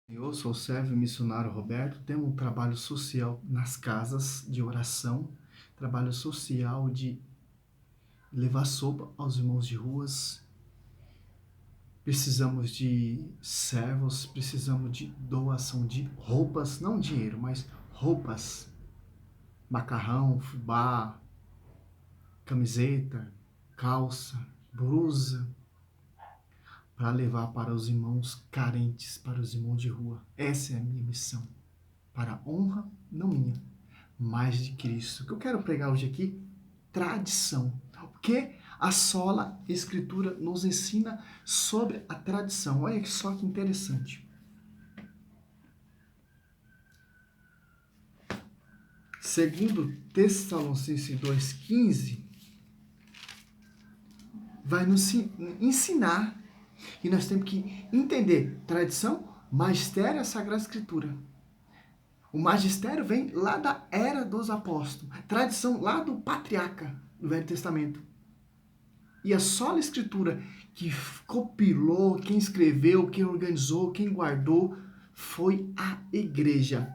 Eu sou o servo e missionário Roberto, temos um trabalho social nas casas de oração, trabalho social de levar sopa aos irmãos de ruas. Precisamos de servos, precisamos de doação de roupas, não dinheiro, mas roupas, macarrão, fubá, camiseta, calça, blusa, para levar para os irmãos carentes, para os irmãos de rua. Essa é a minha missão, para a honra, não minha, mais de Cristo. O que eu quero pregar hoje aqui, tradição. O que a sola Escritura nos ensina sobre a tradição. Olha só que interessante. Segundo Tessalonicenses 2,15, vai nos ensinar, e nós temos que entender tradição, magistério e a Sagrada Escritura. O magistério vem lá da era dos apóstolos, tradição lá do patriarca do Velho Testamento. E a sola Escritura que compilou, quem escreveu, quem organizou, quem guardou, foi a igreja.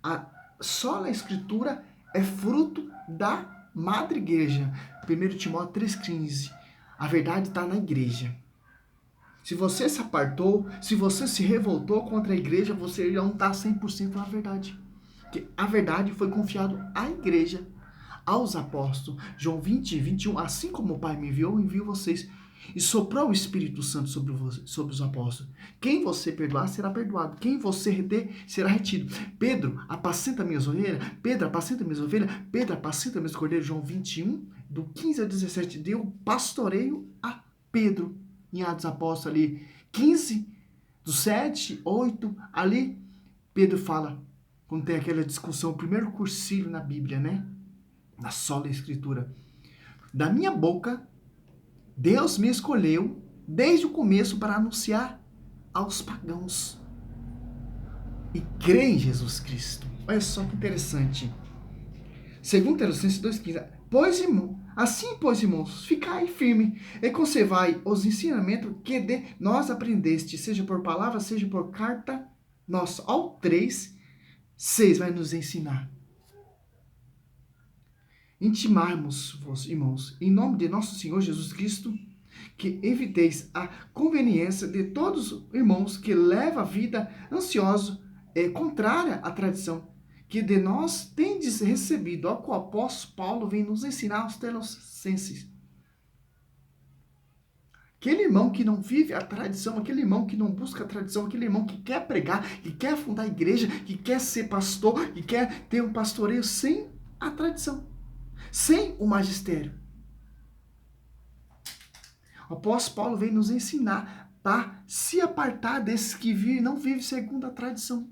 A sola Escritura é fruto da madre igreja. 1 Timóteo 3,15. A verdade está na igreja. Se você se apartou, se você se revoltou contra a igreja, você não está 100% na verdade. Porque a verdade foi confiada à igreja, aos apóstolos. João 20:21, assim como o Pai me enviou, eu envio vocês. E soprou o Espírito Santo sobre os apóstolos. Quem você perdoar, será perdoado. Quem você reter, será retido. Pedro, apacenta minhas ovelhas. Pedro, apacenta minhas ovelhas. Pedro, apacenta meus cordeiros. João 21, do 15 ao 17. Deu pastoreio a Pedro. Em Atos Apóstolos ali, 15, do 7, 8, ali, Pedro fala, quando tem aquela discussão, o primeiro cursilho na Bíblia, né? Na sola Escritura. Da minha boca, Deus me escolheu desde o começo para anunciar aos pagãos e crer em Jesus Cristo. Olha só que interessante. Segundo Tessalonicenses 2,15, pois, irmãos, ficai firme e conservai os ensinamentos que de nós aprendeste, seja por palavra, seja por carta nossa. Ao 3:6 vai nos ensinar. Intimarmos-vos, irmãos, em nome de nosso Senhor Jesus Cristo, que eviteis a conveniência de todos os irmãos que levam a vida ansiosa e contrária à tradição, que de nós tendes recebido, ao qual o apóstolo Paulo vem nos ensinar aos Tessalonicenses. Aquele irmão que não vive a tradição, aquele irmão que não busca a tradição, aquele irmão que quer pregar, que quer fundar a igreja, que quer ser pastor, que quer ter um pastoreio sem a tradição, sem o magistério. O apóstolo Paulo vem nos ensinar para se apartar desses que não vivem segundo a tradição.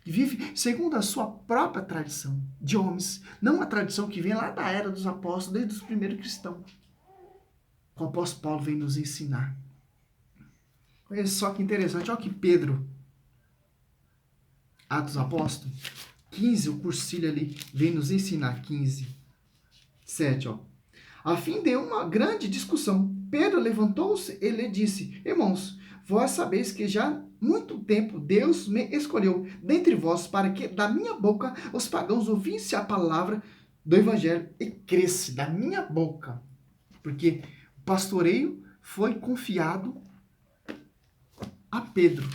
Vive segundo a sua própria tradição de homens, não a tradição que vem lá da era dos apóstolos, desde os primeiros cristãos. O apóstolo Paulo vem nos ensinar. Olha só que interessante, olha que Pedro, Atos dos Apóstolos, 15, o cursilho ali, vem nos ensinar, 15, 7, ó. A fim de uma grande discussão, Pedro levantou-se e lhe disse, irmãos, vós sabeis que já muito tempo Deus me escolheu dentre vós para que da minha boca os pagãos ouvissem a palavra do evangelho e cresce da minha boca. Porque o pastoreio foi confiado a Pedro.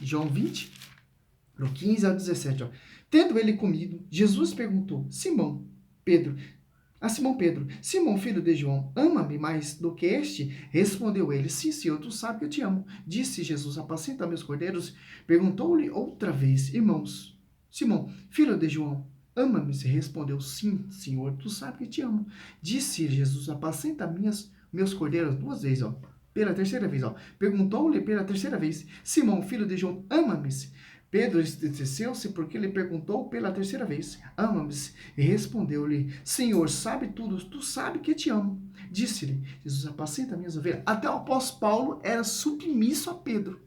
João 20, do 15 ao 17. Ó. Tendo ele comido, Jesus perguntou, Simão Pedro, Simão, filho de João, ama-me mais do que este? Respondeu ele, sim, Senhor, tu sabes que eu te amo. Disse Jesus, apacenta meus cordeiros. Perguntou-lhe outra vez, Simão, filho de João, ama-me? Respondeu, sim, Senhor, tu sabes que eu te amo. Disse Jesus, apacenta meus cordeiros, duas vezes, ó. Pela terceira vez, ó. Perguntou-lhe pela terceira vez, Simão, filho de João, ama-me? Pedro entristeceu-se porque lhe perguntou pela terceira vez, ama-me? E respondeu-lhe, Senhor, sabe tudo, tu sabe que te amo. Disse-lhe, Jesus, apacenta minhas ovelhas. Até o apóstolo Paulo era submisso a Pedro.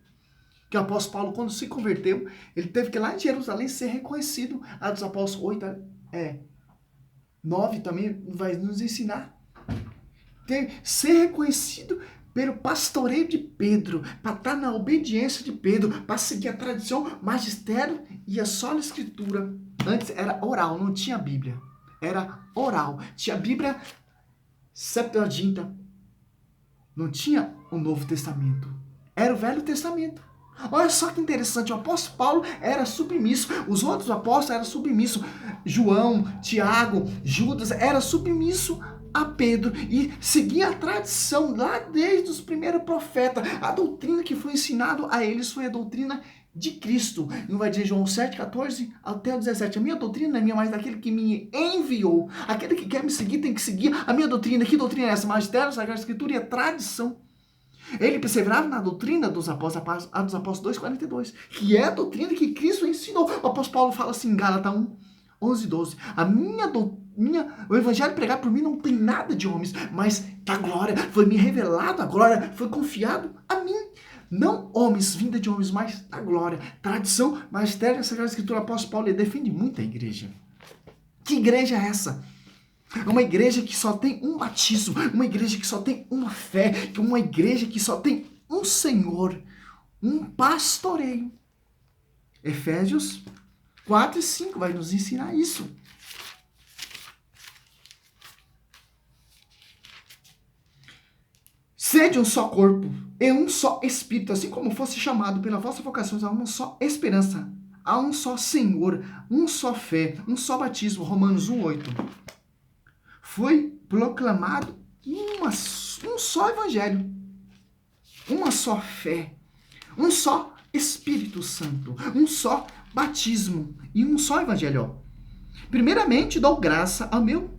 Que o apóstolo Paulo, quando se converteu, ele teve que ir lá em Jerusalém ser reconhecido. A dos apóstolos 8, 9 também vai nos ensinar. Ser reconhecido pelo pastoreio de Pedro, para estar na obediência de Pedro, para seguir a tradição, magistério e a sola escritura. Antes era oral, não tinha Bíblia. Era oral. Tinha a Bíblia Septuaginta. Não tinha o Novo Testamento. Era o Velho Testamento. Olha só que interessante, o apóstolo Paulo era submisso, os outros apóstolos eram submissos. João, Tiago, Judas era submisso a Pedro e seguia a tradição lá desde os primeiros profetas. A doutrina que foi ensinada a eles foi a doutrina de Cristo. Não vai dizer João 7, 14 até o 17. A minha doutrina não é minha, mas daquele que me enviou. Aquele que quer me seguir tem que seguir a minha doutrina. Que doutrina é essa? Magistério, Sagrada Escritura e a tradição. Ele perseverava na doutrina dos apóstolos, a dos apóstolos 2,42, que é a doutrina que Cristo ensinou. O apóstolo Paulo fala assim em Gálatas 1, 11 e 12. O evangelho pregado por mim não tem nada de homens, mas da glória. Foi me revelado a glória, foi confiado a mim. Não homens, vinda de homens, mas da glória. Tradição, magistério, a Sagrada Escritura. O apóstolo Paulo defende muito a igreja. Que igreja é essa? Uma igreja que só tem um batismo, uma igreja que só tem uma fé, uma igreja que só tem um Senhor, um pastoreio. Efésios 4 e 5 vai nos ensinar isso. Sede um só corpo e um só espírito, assim como fosse chamado pela vossa vocação a uma só esperança, a um só Senhor, um só fé, um só batismo. Romanos 1,8. Foi proclamado um só evangelho, uma só fé, um só Espírito Santo, um só batismo e um só evangelho. Primeiramente, dou graça ao meu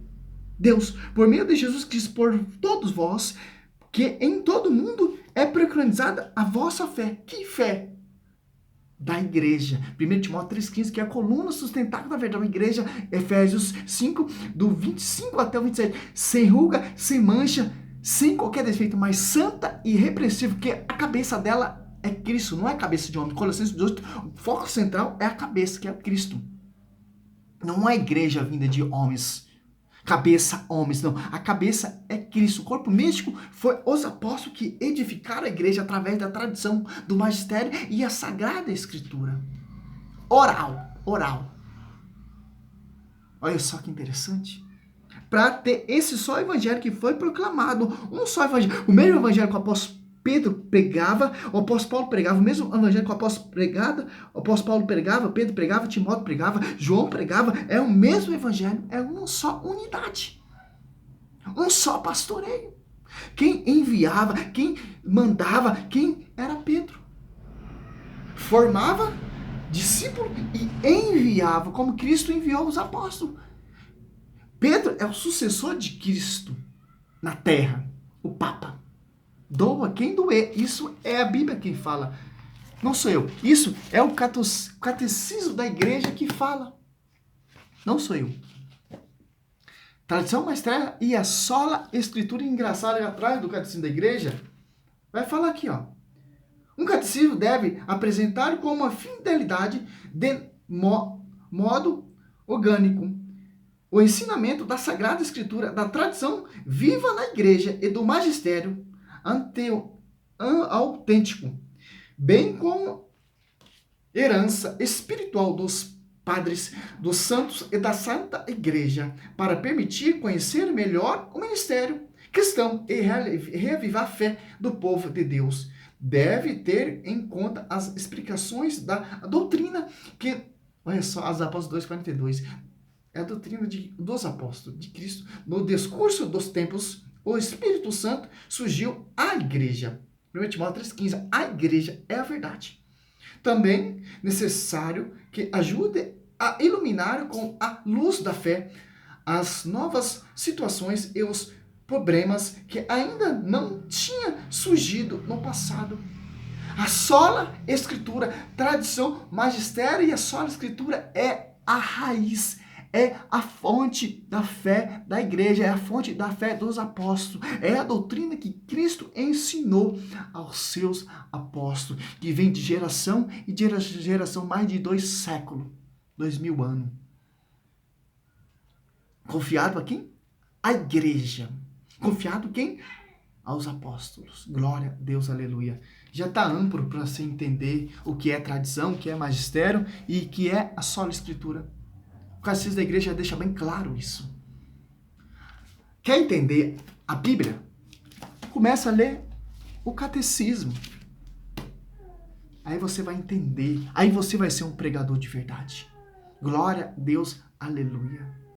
Deus, por meio de Jesus Cristo, por todos vós, que em todo mundo é proclamada a vossa fé. Que fé? Da igreja. 1 Timóteo 3,15, que é a coluna sustentável da verdade da igreja. Efésios 5, do 25 até o 27. Sem ruga, sem mancha, sem qualquer defeito, mas santa e irrepreensível, porque a cabeça dela é Cristo, não é a cabeça de homem. Colossenses 18, o foco central é a cabeça, que é Cristo. Não é a igreja vinda de homens. Cabeça, homens, não. A cabeça é Cristo. O corpo místico foi os apóstolos que edificaram a igreja através da tradição do magistério e a Sagrada Escritura. Oral. Olha só que interessante. Para ter esse só evangelho que foi proclamado. Um só evangelho. O mesmo evangelho que o apóstolo Pedro pregava, o apóstolo Paulo pregava, o mesmo evangelho que o apóstolo Paulo pregava, Pedro pregava, Timóteo pregava, João pregava, é o mesmo evangelho, é uma só unidade, um só pastoreio. Quem enviava, quem mandava, quem era Pedro. Formava discípulo e enviava, como Cristo enviou os apóstolos. Pedro é o sucessor de Cristo na terra, o Papa. Doa quem doer. Isso é a Bíblia quem fala. Não sou eu. Isso é o catecismo da igreja que fala. Não sou eu. Tradição magistéria e a sola escritura engraçada atrás do catecismo da igreja vai falar aqui, ó. Um catecismo deve apresentar com uma fidelidade de modo orgânico o ensinamento da Sagrada Escritura, da tradição viva na igreja e do magistério autêntico, bem como herança espiritual dos padres, dos santos e da Santa Igreja, para permitir conhecer melhor o ministério cristão e reavivar a fé do povo de Deus. Deve ter em conta as explicações da doutrina que, olha só, as Apóstolos 2,42, é a doutrina dos apóstolos, de Cristo. No discurso dos tempos, o Espírito Santo surgiu à igreja. 1 Timóteo 3,15. A igreja é a verdade. Também necessário que ajude a iluminar com a luz da fé as novas situações e os problemas que ainda não tinham surgido no passado. A sola escritura, tradição, magistério e a sola escritura é a raiz, é a fonte da fé da igreja, é a fonte da fé dos apóstolos. É a doutrina que Cristo ensinou aos seus apóstolos, que vem de geração e de geração, mais de 2 séculos, 2000 anos. Confiado a quem? A igreja. Confiado a quem? aos apóstolos. Glória a Deus, aleluia. Já está amplo para você entender o que é tradição, o que é magistério e o que é a sola escritura. O catecismo da igreja já deixa bem claro isso. Quer entender a Bíblia? Começa a ler o catecismo. Aí você vai entender. Aí você vai ser um pregador de verdade. Glória a Deus, aleluia.